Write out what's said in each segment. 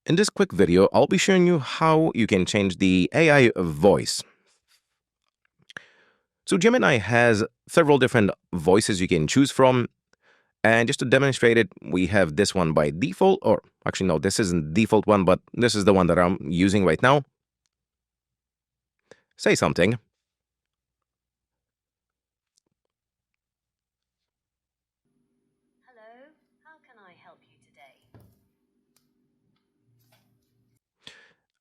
In this quick video, I'll be showing you how you can change the AI voice. So Gemini has several different voices you can choose from. And just to demonstrate it, we have this one by default, or actually, no, this isn't the default one, but this is the one that I'm using right now. Say something. Hello, how can I help you today?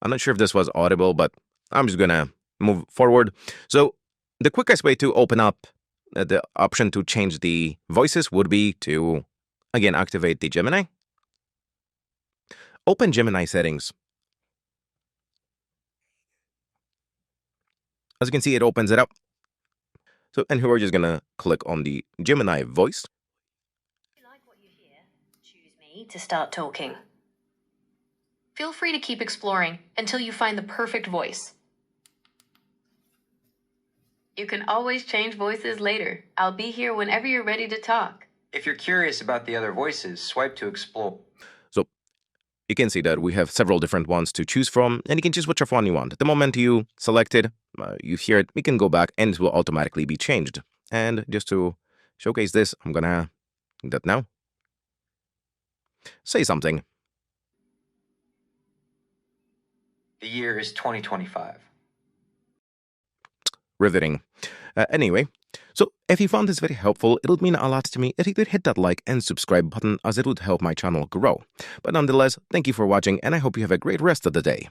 I'm not sure if this was audible, but I'm just gonna move forward. So the quickest way to open up the option to change the voices would be to, again, activate the Gemini. Open Gemini settings. As you can see, it opens it up. So, and here we're just gonna click on the Gemini voice. If you like what you hear, choose me to start talking. Feel free to keep exploring until you find the perfect voice. You can always change voices later. I'll be here whenever you're ready to talk. If you're curious about the other voices, swipe to explore. So you can see that we have several different ones to choose from, and you can choose whichever one you want. The moment you select it, you hear it, we can go back and it will automatically be changed. And just to showcase this, I'm gonna do that now. Say something. The year is 2025. Riveting. Anyway, so if you found this very helpful, it would mean a lot to me if you could hit that like and subscribe button, as it would help my channel grow. But nonetheless, thank you for watching, and I hope you have a great rest of the day.